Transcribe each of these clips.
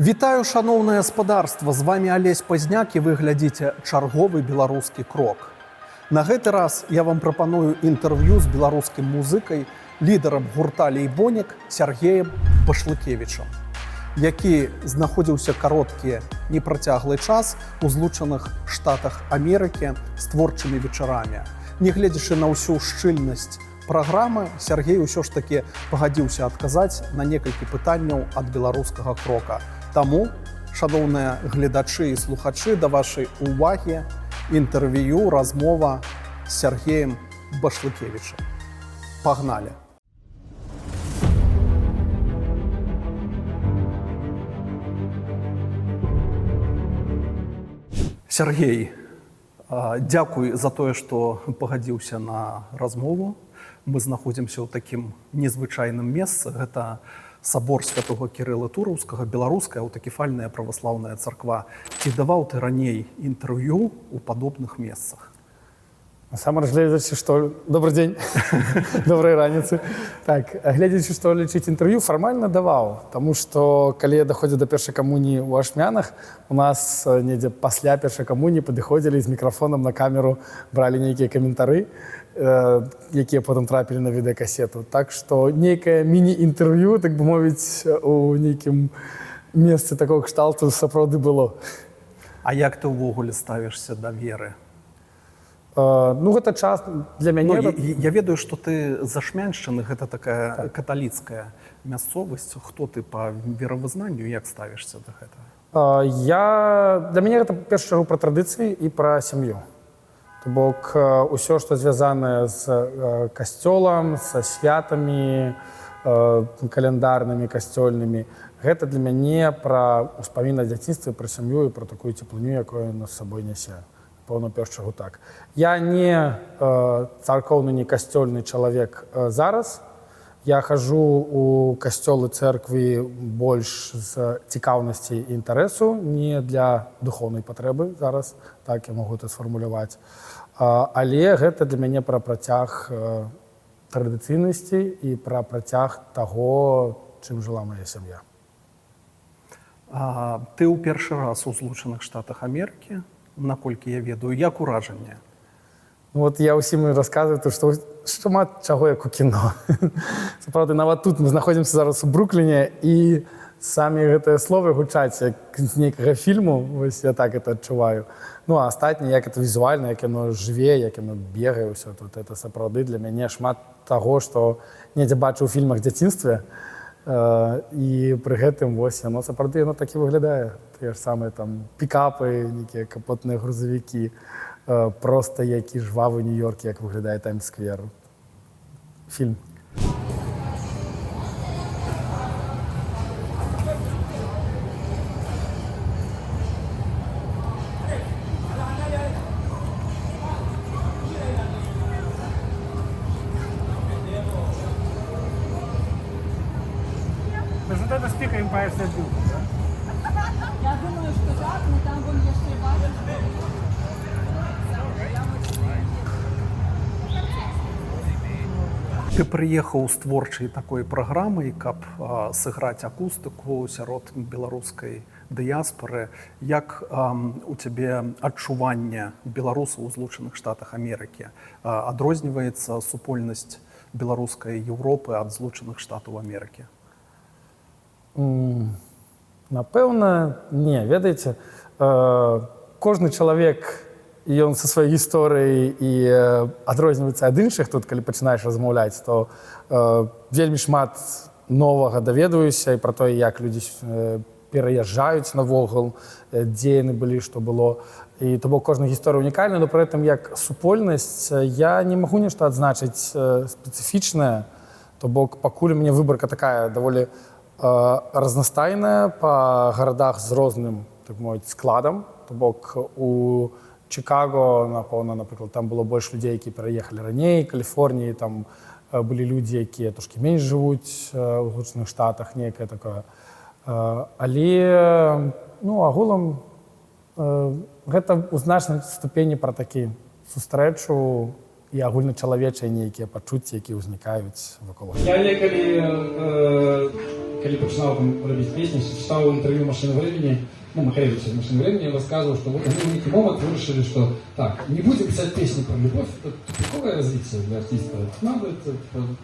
Вітаю, шановнае гаспадарства, з вами Алесь Пазняк і вы глядзіце чарговы беларускі крок. На гэты раз я вам прапаную інтэрв'ю з беларускім музыкай, лідарам гурта Лейбонік Сергеем Башлыкевічам, які знаходзіўся кароткі непрацяглы час у Злучаных Штатах Амерыкі з творчымі вечарамі. Нягледзячы на ўсю шчыльнасць праграмы, Сергей ўсё ж такі пагадзіўся адказаць на некалькі пытанняў ад беларускага крока. Таму, шановныя гледачы і слухачы, да вашай увагі інтэрв'ю, размова з Сергеем Башлыкевічам. Пагналі! Сергей, дзякуй за тое, што пагадзіўся на размову. Мы знаходзімся ў такім незвычайным месцы. Гэта сабор святого Кірыла Тураўскага, беларуская аўтакефальная праваслаўная царква. Ці даваў ты раней інтэрв'ю ў падобных месцах? Насамрэч, гледзячы, што... Добры дзень, добрай раніцы. Так, гледзячы, што лічыць інтэрв'ю, фармальна даваў, таму што, калі я даходзіў да першай камуніі ў Ашмянах, у нас недзе пасля першай камуніі падыходзілі з мікрафонам на камеру, бралі нейкія каментары, якія потым трапілі на відэакасету. Так што нейкае міні-інтэрв'ю, так бы мовіць, у нейкім месцы такога кшталту сапраўды было. А як ты ўвогуле ставішся да веры? Ну, гэта час для мяне... Я ведаю, што ты з Ашмяншчыны, гэта такая каталіцкая мясцовасць. Хто ты па веравызнанню, як ставішся да гэтага? Для мяне гэта, перш чаргу, пра традыцыі і пра сям'ю. То бок, усё, што звязанае з касцёлам, са святамі, каляндарнымі, касцёльнымі, гэта для мяне пра ўспамін на дзяцінстве, пра сям'ю і пра такую цеплыню, якую нас з сабой нясе. Пэўна, перш чаргу, так. Я не царкоўны, не касцёльны чалавек зараз. Я хожу у касцёлы, цэрквы больш з цікаўнасці і інтарэсу, не для духоўнай патрэбы зараз, так я магу это сфармуляваць. Але гэта для мяне пра працяг традыцыйнасці і пра працяг таго, чым жыла моя сям'я. Ты ў першы раз у Злучаных Штатах Амерыкі, наколькі я ведаю, як уражанне? Вот я ўсім расказваю, што шмат чаго як у кіно. Сапраўды, нават тут мы знаходзімся зараз у Брукліне, і самі гэтыя словы гучаць як з нейкага фільму, вось я так это адчуваю. Ну, а астатняе, як это візуальна, як яно жыве, як яно бегае, ўсё тут, это сапраўды для мяне шмат таго, што недзе бачу ў фільмах дзяцінстве, і пры гэтым вось яно сапраўды яно так і выглядае. Тыя ж самыя там пікапы, нейкія капотныя грузавікі, проста які жвавы Нью-Йорк, як выглядае Таймс-сквер. Фільм. Вот это спика Empire State Building, да? Я думаю, что так, но там вон еще и важно. Ты прыехаў з творчай такой праграмай, каб сыграць акустыку сярод беларускай дыяспары. Як у цябе адчуванне беларусаў у Злучаных Штатах Амерыкі? Адрозніваецца супольнасць беларускай Еўропы ад Злучаных Штатаў Амерыкі? Напэўна, не. Ведаеце, кожны чалавек, ён са сваёй гісторыяй і адрозніваецца ад іншых. Тут, калі пачынаеш размаўляць, то вельмі шмат новага даведваюся і пра тое, як людзі пераязджаюць навогул, дзе яны былі, што было. І то бок кожная гісторыя унікальная, но пры гэтым як супольнасць я не магу нешта адзначыць спецыфічнае. То бок пакуль у мяне выбарка такая даволі разнастайная па гарадах з розным, так мовіць, складам. То бок у Чикаго, напрыклад, там было больш людзей, якія пераехалі раней, Каліфорніі, там былі людзі, якія трошкі менш жывуць у Злучаных Штатах, нейкае такое. Але, ну, агулам, гэта ў значнай ступені пра такі сустрэчу і агульначалавечыя нейкія пачуцці, якія ўзнікаюць вакол. Я некалі коли починав там робити пісні, читав інтерв'ю «Машини времени», ну, Макаревича из «Машины времени», он рассказывал, что вот они в некий момент решили, что так, не будем писать песни про любовь, это тупиковое развитие для артиста, надо это,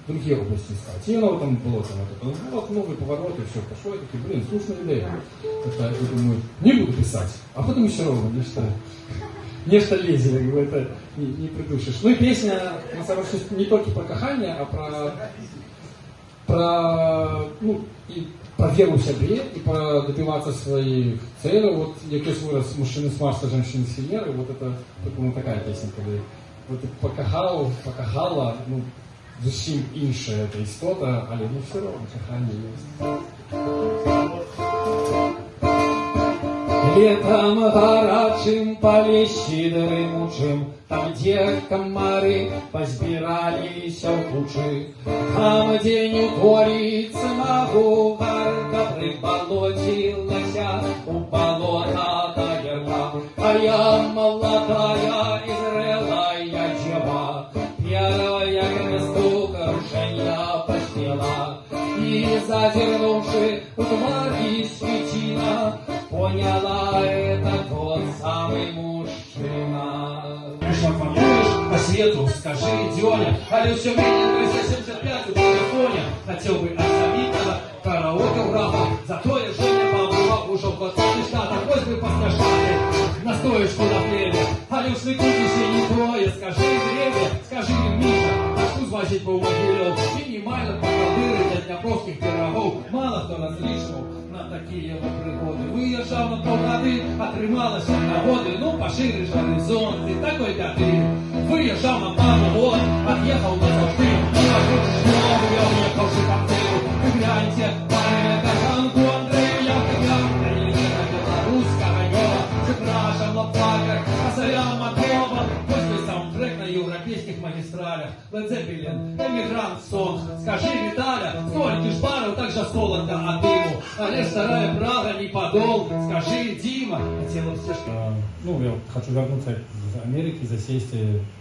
другие области искать. И оно там было, вот новый поворот, и все пошло, и такие, блин, слушная идея. Это, я думаю, не буду писать, а потом все равно, нечто лезет, это не придушишь. Ну и песня, на самом деле, не только про кахание, а про веру в себе и про добиваться своих целей. Вот якось вырос мужчины с Марса, женщины с Венеры, вот это такая песня, когда вот покахала, ну, зовсім інша эта істота, але ну все равно кохання есть. Летом горячим по лещи дремучим, там, где комары позбирались в кучи, там, где не утворится могу, варка приболотилась у болота до горла. А я молодая и зрелая дева, первая кресту крушенья почтила, и задернувши в твари светила, поняла, это тот самый мужчина. Пришла к вам, по свету, скажи, Дёня, але все время 375 в телефоне, хотел бы отзовитого караоке в рапа, зато я Женя побывал уже в 20 штатах, хоть бы посмешали, настоишь куда племя, але уж не купишь не трое, скажи, Древе, скажи, Миша, а что звозить по Могилев, минимально по кадыры для днепровских пирогов, мало кто разрешил на такие вот пригоды. Выезжал на полгоды, отрималась от нагоды, ну пошире горизонт, и такой ты. Выезжал на пару год, отъехал на завжди, а тут что, уехал же там целью. Вы гляньте, парень, кожанку Андрея, Елена белорусского неба, украшен лопаток, а царям отрёбан, после саундтрек на европейских магистралях. Led Zeppelin, эмигрант сон, скажи, Виталя, сколько ж баров так же солоно от дыму, але старая Прага не подол, скажи, Дима, хотела все что... Ну, я хочу вернуться из Америки, засесть,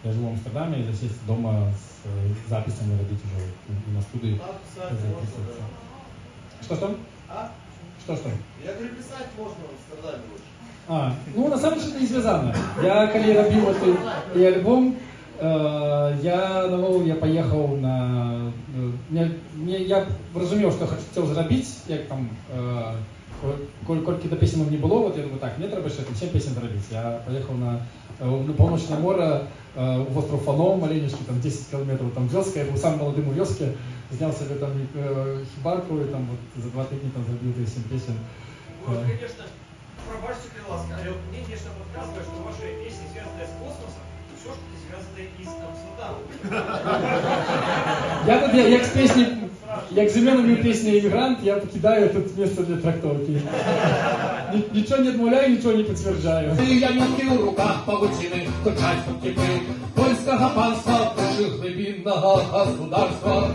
я живу в Амстердаме, и засесть дома с записями родить уже на студии. Что-что? Что-что? Я говорю, писать можно в Амстердаме лучше. Ну, на самом деле, это не связано. Я, когда робил этот альбом, я поехал на... Я разумел, что хотел заробить, я там... Колькі до песен не было, вот я думаю, так, мне треба ще 7 песен заробить. Я поехал на Полночное море, в остров Фаном, маленечко, там 10 километров, там вёска, я был самым молодым у вёски, снял себе там хибарку, и там вот за 2 дня там заробил 7 песен. Вот, конечно, пробачьте, ласка, але мне, конечно, подсказывает, что ваши песни, связанные с космосом, все, что связано и с Амстердамом. Я к песне, як зименную песню «Иммигрант», я покидаю это место для трактовки. Ничего не отмовляю, ничего не подтверждаю. Я нётки в руках павутины, кричать кипы польского панства, души глубинного государства.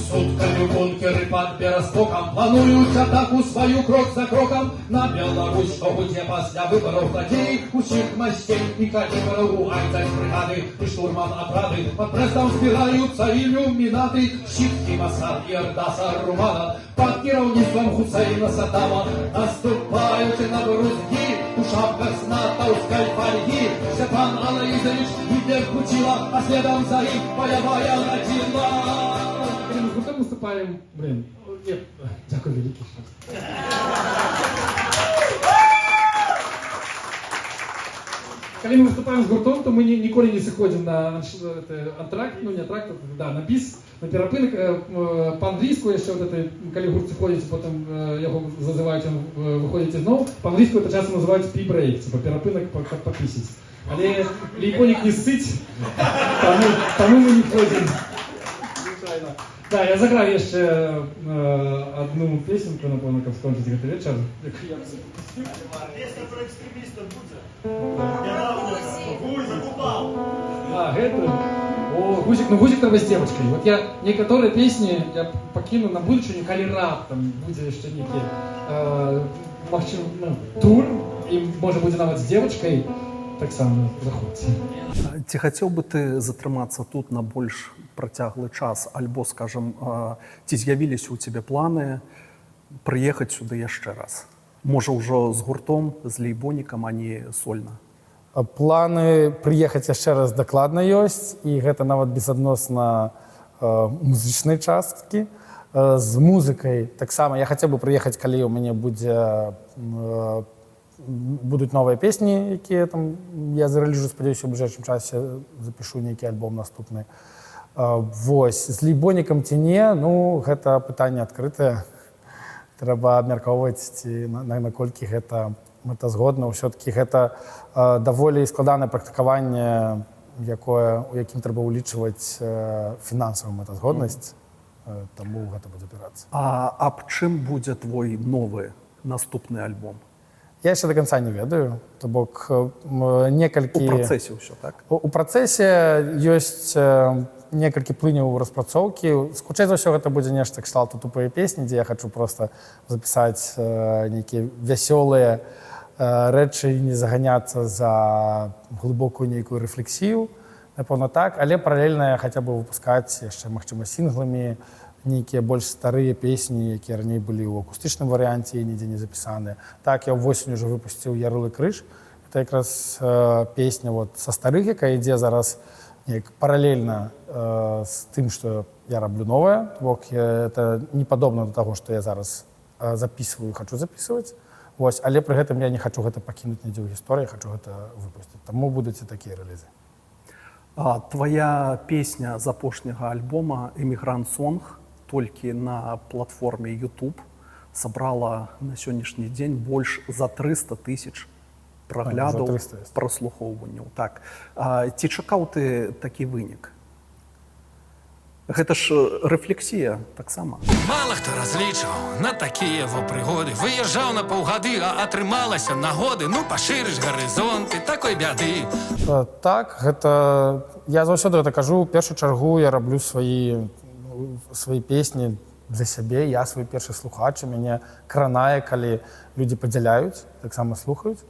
Сутками бункеры под Берестоком плануют атаку свою крок за кроком на Беларусь, чтобы где после выборов злодей усих мастей и калибров у айцать бригады и штурман отрады под Брестом сбираются иллюминаты, щитки Масад и Эрдаса Румана под кираўніцтвом Хусейна Саддама наступают на брузги у шапках с натовской фольги. Степан Анаизович Гитлер Кучила, а следом за ним боевая родина. С гуртом выступаем, нет, дякую великий. Когда мы выступаем с гуртом, то мы ніколи не заходим на антракт, ну не антракт, да, на біс, на перапынак, по-англійську ще вот это, коли гурт ходите, потім його зазивають, виходите знову, по-англійську це часто називають пі-брейк, типа перапынак попісить. Але лейконик не ссыть, тому мы не ходим. Да, я заграю еще одну песенку, напевно, як скончиться цей вечір. Песня про экстремистов Гудза. Гудза упал. Это? О, Гузик треба с девочкой. Вот я некоторые песни я покину на будущее, коли рап, там, будет еще некий, тур, и, может быть, навіть с девочкой. так само заходзьце. Ці хацеў бы ты затрымацца тут на больш працяглы час, альбо, скажем, ці з'явіліся ў цябе планы прыехаць сюды яшчэ раз? Можа, ўжо з гуртом, з лейбонікам, а не сольна? Планы прыехаць яшчэ раз дакладна ёсць, і гэта нават безадносна музычнай часткі. З музыкай таксама я хацеў бы прыехаць, калі ў мяне будуць новыя песні, якія там я зарэалізую, спадзяюся, у бліжэйшым часе запішу нейкі альбом наступны. Вось, з лейбонікам ці не, ну, гэта пытанне адкрытае. Трэба абмяркоўваць, ці наколькі гэта мэтазгодна. Ўсё-такі гэта даволі складанае практыкаванне, у якім трэба ўлічваць фінансавую мэтазгоднасць, таму гэта будзе апірацца. А аб чым будзе твой новы наступны альбом? Я яшчэ да канца не ведаю, то бок некалькі... У працэсе ўсё, так? У працэсе ёсць некалькі плыняў распрацоўкі. Хутчэй за ўсё гэта будзе нешта кшталту тупыя песні, дзе я хачу проста запісаць нейкія вясёлыя рэчы і не заганяцца за глыбокую нейкую рэфлексію. Напэўна, так, але паралельна я хаця бы выпускаць яшчэ, магчыма, сінгламі нейкія больш старыя песні, якія раней былі ў акустычным варыянце і нідзе не запісаныя. Так, я ўвосень уже выпусціў «Ярлык крыж». Гэта якраз песня са старых, якая ідзе зараз паралельна з тым, што я раблю новае. Бок это не падобна да таго, што я зараз записываю, хачу записываць. Вось, але пры гэтым я не хачу гэта пакінуць нідзе ў гісторыі, хачу гэта выпусціць. Таму будуць і такія рэлізы. Твоя песня з апошняга альбома «Эмігрант Сонг» толькі на платформе YouTube сабрала на сённяшні дзень больш за 300 000 праглядаў, праслухоўванняў. Так. Ці чакаў ты такі вынік? Гэта ж рэфлексія таксама. Мала хто разлічваў на такія прыгоды. Выязджаў на паўгады, а атрымалася нагоды. Ну, пашырыш гарызонты, такой бяды. Так, гэта... Я заўсёды гэта кажу. У першую чаргу я раблю свае песні для сябе. Я свой першы слухач. Мяне кранае, калі людзі падзяляюць, таксама слухаюць.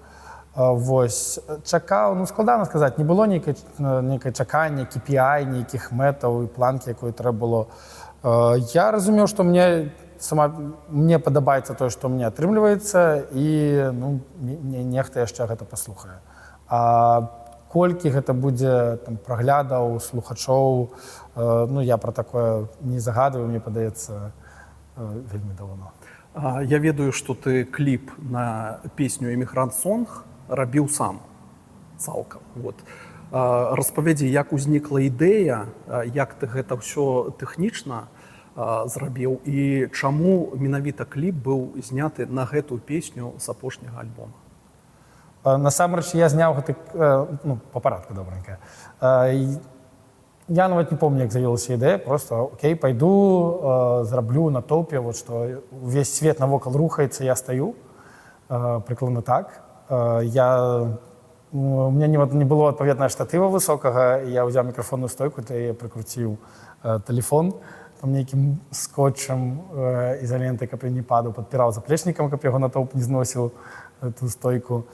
Вось, чакаў, ну, складана сказаць, не было нейкай чакання, KPI, нейкіх мэтаў і планкі, якой трэба было. Я разумеў, што мне падабаецца тое, што мне атрымліваецца, і ну, нехта яшчэ гэта паслухае. А колькі гэта будзе праглядаў, слухачоў, ну, я пра такое не загадваю, мне падаецца вельмі даўно. Я ведаю, што ты кліп на песню «Эмігрант Сонг» рабіў сам, цалкам. Распавядзі, як узнікла ідэя, як ты гэта ўсё тэхнічна зрабіў і чаму менавіта кліп быў зняты на гэтую песню з апошняга альбома? Насамрэч, я зняў гэты... Ну, па парадку, добренька. Я нават не помню, як з'явілася ідэя, просто окей, пайду, зраблю на топе, вот што увесь свет навокал рухаецца, я стаю, прыкладна так. У меня не было адпаведнага штатыва высокага, я ўзяў мікрафонную стойку, то я прыкруціў тэлефон там нейкім скотчам, ізалентай, каб я не падаў, падпіраў заплечнікам, каб яго натоўп не зносіў ту стойку.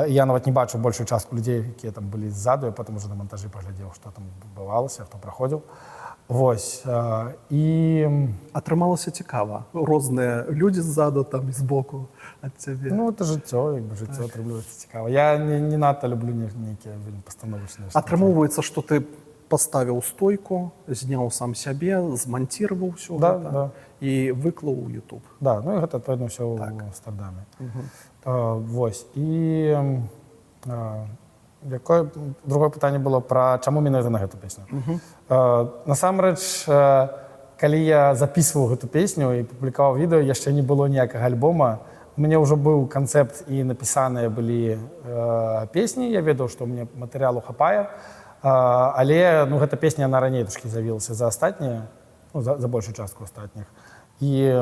Я нават не бачыў большую частку людзей, якія там былі ззаду, я потым уже на монтажы паглядзеў, што там бывалася, хто праходзіў. Вось, і... Атрымалася цікава. Розныя людзі ззаду, там, і збоку ад цябе. Ну, это жыццё, як бы жыццё атрымліваецца цікава. Я не надта люблю нейкія вельмі пастановачныя штукі. Атрымоўваецца, што ты паставіў стойку, зняў сам сябе, зманціраваў ўсё гэта і выклаў у YouTube. Да, ну і гэта, адпаведна, ўсё ў Амстэрдаме. Вось, і... Якое другое пытанне было пра чаму менавіта на гэту песню. Насамрэч, калі я записываў гэту песню і публікаваў відэо, яшчэ не было ніякага альбома. У мяне ўжо быў канцэпт і напісаныя былі песні. Я ведаў, што ў мяне матэрыялу хапае, але ну, гэта песня, яна раней трошкі з'явілася за астатнія, ну, за большую частку астатніх. І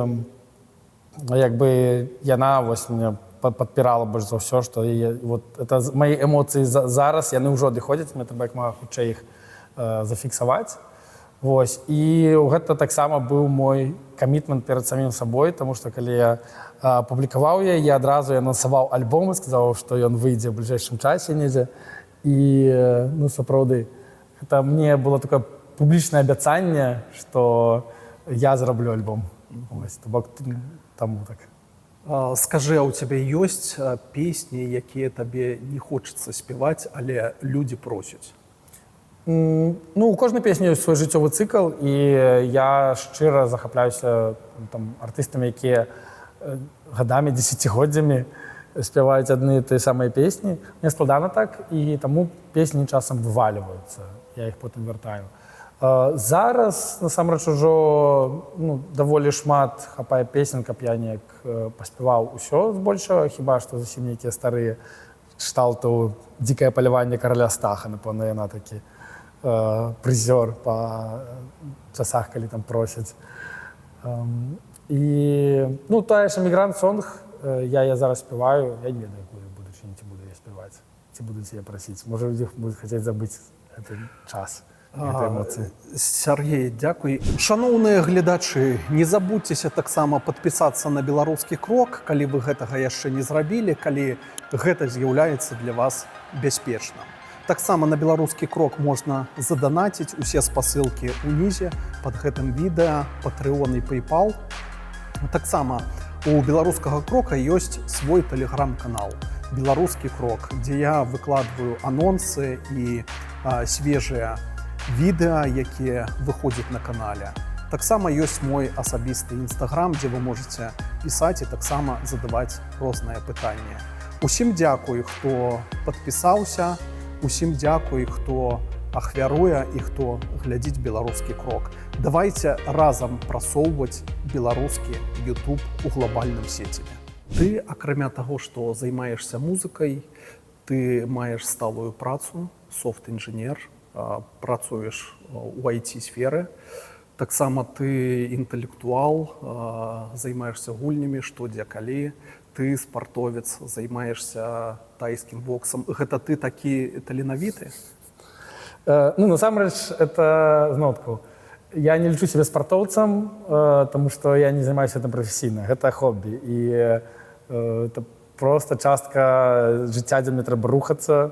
як бы яна вось мне падпірала больш за ўсё, што это мои эмоцыі зараз, яны ўжо адыходзяць, мне трэба як мага хутчэй іх зафіксаваць. Вось. І гэта таксама быў мой камітмент перад самім сабой, таму што калі я публікаваў я адразу анансаваў альбом і сказаў, што ён выйдзе ў бліжэйшым часе недзе. І ну, сапраўды, гэта мне было такое публічнае абяцанне, што я зраблю альбом. Вось, то бок таму так. Скажы, а ў цябе ёсць песні, якія табе не хочацца спяваць, але людзі просяць? Ну, у кожнай песні ёсць свой жыццёвы цыкл, і я шчыра захапляюся артыстамі, якія гадамі, дзесяцігоддзямі спяваюць адны і тыя самыя песні. Мне складана так, і таму песні часам вывальваюцца. Я іх потым вяртаю. Зараз, насамрэч, ужо даволі шмат хапае песен, каб я неяк паспяваў усё збольшага, хіба што зусім нейкія старыя кшталту «Дзікае паляванне караля Стаха», напэўна, яна такі прызёр па часах, калі там просяць. І, ну, тая ж «Эмігрант сонг», я зараз спяваю, я не ведаю, якую будучыні, ці буду я спяваць, ці будуць я прасіць. Можа, людзі будуць хацець забыць гэты час. Сергей, дзякуй. Шаноўныя гледачы, не забудзьцеся таксама падпісацца на беларускі крок, калі вы гэтага яшчэ не зрабілі, калі гэта з'яўляецца для вас бяспечным. Таксама на беларускі крок можна заданаціць, усе спасылкі ўнізе пад гэтым відэа, Patreon і PayPal. Таксама у беларускага крока ёсць свой тэлеграм-канал «Беларускі крок», дзе я выкладваю анонсы і свежыя відэа, якія выходзяць на канале. Таксама ёсць мой асабісты інстаграм, дзе вы можаце пісаць і таксама задаваць розныя пытанні. Усім дзякуй, хто падпісаўся, усім дзякуй, хто ахвяруе і хто глядзіць беларускі крок. Давайце разам прасоўваць беларускі YouTube у глобальным сеціве. Ты, акрамя таго, што займаешся музыкай, ты маеш сталую працу, софт-інжынер, працуеш у IT-сферы. Таксама ты інтэлектуал, займаешся гульнямі, што дзе калі. Ты спартовец, займаешся тайскім боксам. Гэта ты такі таленавіты? Ну, насамрэч, это знотку. Я не лічу себе спартоўцам, таму што я не займаюся гэтым прафесійна. Гэта хобі. І это проста частка жыцця, дзе мне трэба рухацца.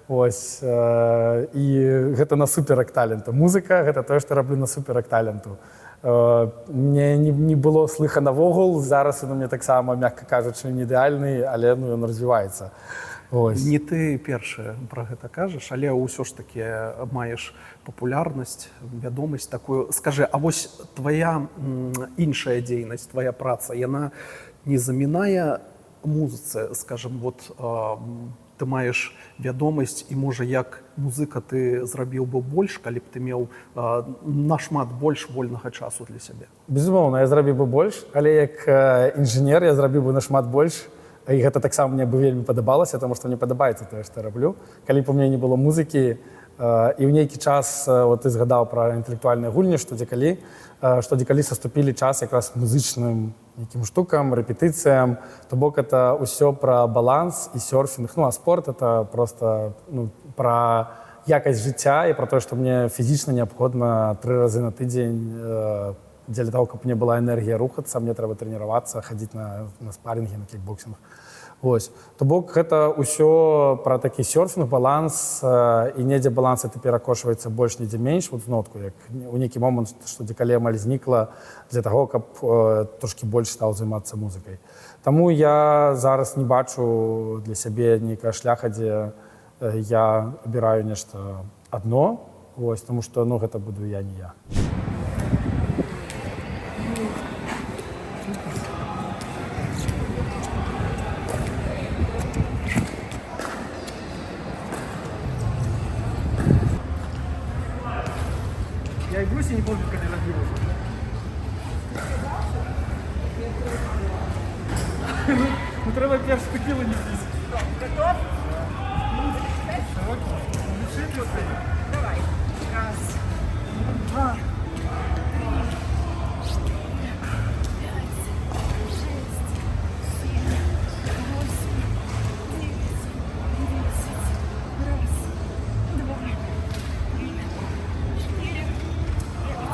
Ось. І гэта на суперак таленту. Музыка — гэта тое, што раблю на суперак таленту. Мне не было слыха навогул. Зараз ён у мяне таксама, мякка кажучы, не ідэальны, але ён развіваецца. Ось. Не ты першы пра гэта кажаш, але ўсё ж такі маеш папулярнасць, вядомасць такую. Скажы, а вось твая іншая дзейнасць, твая праца, яна не замінае музыцы, скажем, вот ты маеш вядомасць і, можа, як музыка ты зрабіў бы больш, калі б ты меў нашмат больш вольнага часу для сябе? Безумоўна, я зрабіў бы больш, але як інжынер я зрабіў бы нашмат больш. І гэта таксама мне бы вельмі падабалася, таму што мне падабаецца тое, што я раблю. Калі б у мяне не было музыкі, і ў нейкі час, вот ты згадаў пра інтэлектуальныя гульні, што дзекалі саступілі час якраз музычным нейкім штукам, рэпетыцыям, то бок это ўсё пра баланс і сёрфінг. Ну, а спорт — это просто пра якасць жыцця і пра тое, што мне фізічна неабходна 3 разы на тыдзень дзеля таго, каб мне была энергія рухацца, мне трэба трэніравацца, хадзіць на спаррингі, на кікбоксінг. Вось. То бок гэта ўсё пра такі сёрфінг, баланс, і недзе баланс это перакошваецца больш, недзе менш, вот знотку, як у нейкі момант, што дзекалі амаль знікла для таго, каб трошкі больш стаў займацца музыкай. Таму я зараз не бачу для сябе нейкага шляха, дзе я абіраю нешта адно, вось, таму што, ну, гэта буду я, не я. Я и Грузии не помню, когда я Ну, треба перший кіло не здесь. Готов? Давай. Раз, два, 3, 4, 5, 6, 7, 8, 9, 10. Раз, два, 3, 4, 5, 6, 7, 8, 9, 10.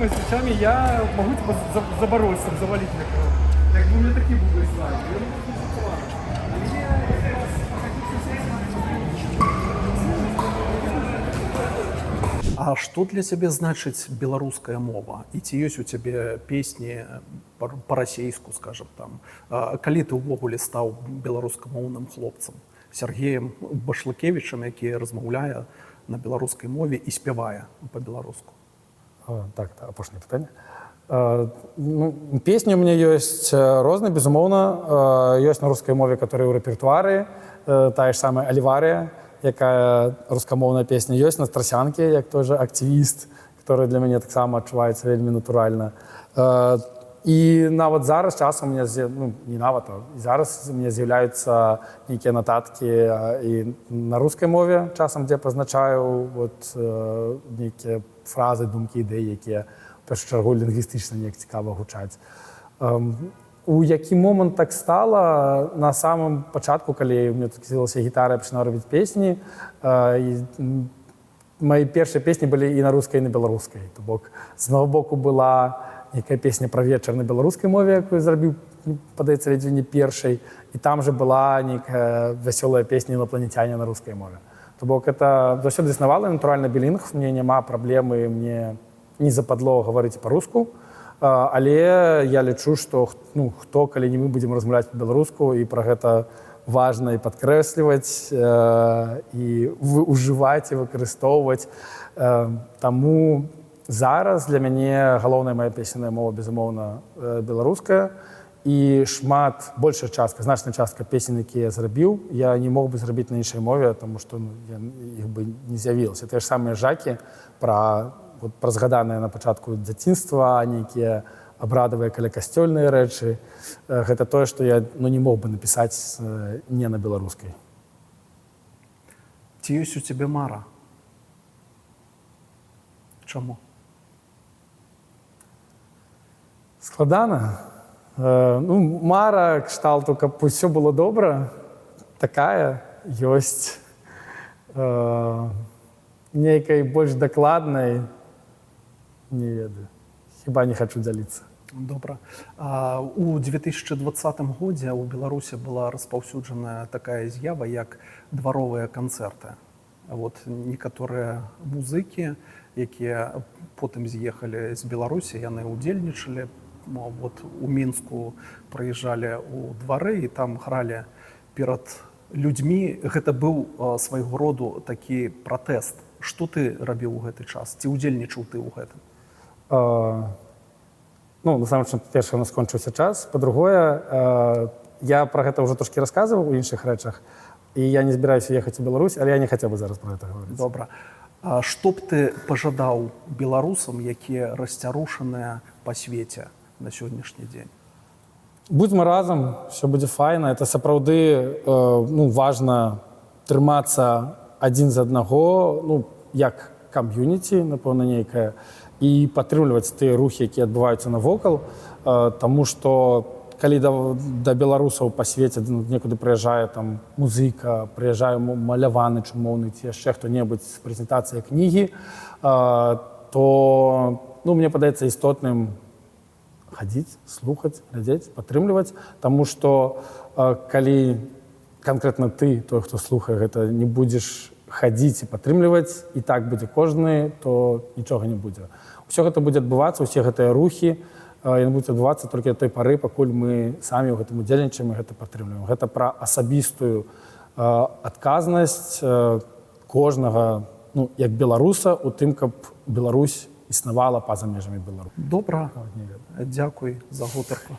руками, с вещами, я могу типа забороть, завалить некого. Как бы у меня такие были слайды. А што для цябе значыць беларуская мова? І ці ёсць у цябе песні па-расейску, скажам там? Калі ты ўвогуле стаў беларускамоўным хлопцам? Сергеем Башлыкевічам, які размаўляе на беларускай мове і спявае па-беларуску. Так, апошняе пытанне. Ну, песні у мяне ёсць розныя, безумоўна. Ёсць на рускай мове, которые ў рэпертуары, тая ж самая Альварія, якая рускамоўная песня, ёсць на страсянке, як той же активіст, который для мяне таксама адчуваецца вельмі натуральна. І нават зараз часам у меня, ну, не нават, а зараз у меня з'яўляюцца нейкія нататкі і на рускай мове часам, дзе пазначаю вот, нейкія фразы, думкі, ідэі, якія в першу чаргу лінгвістычна неяк цікава гучаць. У які момант так стала, на самым пачатку, калі у меня тут з'явілася гітара, я пачынаў рабіць песні, мои першыя песні былі і на рускай, і на беларускай. То бок, з одного боку была некая песня пра вечар на беларускай мове, якую зрабіў, падаецца, ледзьве не першай, і там же была нейкая вясёлая песня «Інопланетяне» на рускай мове. То бок, это заўсёды існавала, натуральна, білінг, мне няма праблемы, мне не западло гаварыць па-руску, але я лічу, што ну, хто, калі не мы будзем размаўляць па-беларуску, і пра гэта важна і падкрэсліваць, і ўжываць, і выкарыстоўваць. Таму зараз для мяне галоўная моя песенная мова, безумоўна, беларуская, і шмат, большая частка, значная частка песен, якія я зрабіў, я не мог бы зрабіць на іншай мове, таму што ну, іх бы не з'явілася. Тыя ж самыя жакі пра згаданыя на пачатку дзяцінства, нейкія абрадавыя калякасцёльныя рэчы. Гэта тое, што я ну, не мог бы напісаць не на беларускай. Ці ёсць у цябе мара? Чаму? Складана. Ну, мара кшталту, каб усё было добра, такая ёсць. Нейкай больш дакладнай не ведаю. Хіба не хачу дзяліцца. Добра. У 2020 годзе ў Беларусі была распаўсюджаная такая з'ява, як дваровыя канцэрты. Вот некаторыя музыкі, якія потым з'ехалі з Беларусі, яны ўдзельнічалі. Вот у Мінску прыязджалі ў двары і там гралі перад людзьмі. Гэта быў свайго роду такі пратэст. Што ты рабіў у гэты час? Ці ўдзельнічаў ты ў гэтым? Ну, насамрэч, першае, у нас скончыўся час. Па-другое, я пра гэта ўжо трошкі расказваў у іншых рэчах, і я не збіраюся ехаць у Беларусь, але я не хацеў бы зараз пра гэта гаварыць. Добра. Што б ты пажадаў беларусам, якія расцярушаныя па свеце на сённяшні дзень? Будзьма разам, все будзе файна. Это сапраўды ну, важна трымацца адзін з аднаго, ну, як кам'юніці, напэўна, нейкае, і падтрымліваць тыя рухі, якія адбываюцца навокал, таму што калі да беларусаў па свеце некуды прыязджае там музыка, прыязджае маляваны чумоўны ці яшчэ хто-небудзь з прэзентацыяй кнігі, то ну, мне падаецца істотным хадзіць, слухаць, глядзець, падтрымліваць, таму што калі канкрэтна ты, той, хто слухае гэта, не будзеш хадзіць і падтрымліваць, і так будзе кожны, то нічога не будзе. Усё гэта будзе адбывацца, усе гэтыя рухі, яны будуць адбывацца толькі да той пары, пакуль мы самі ў гэтым удзельнічаем і гэта падтрымліваем. Гэта пра асабістую адказнасць кожнага, ну, як беларуса, у тым, каб Беларусь існавала па-за межамі Беларусі. Добра. Дзякуй за гутарку.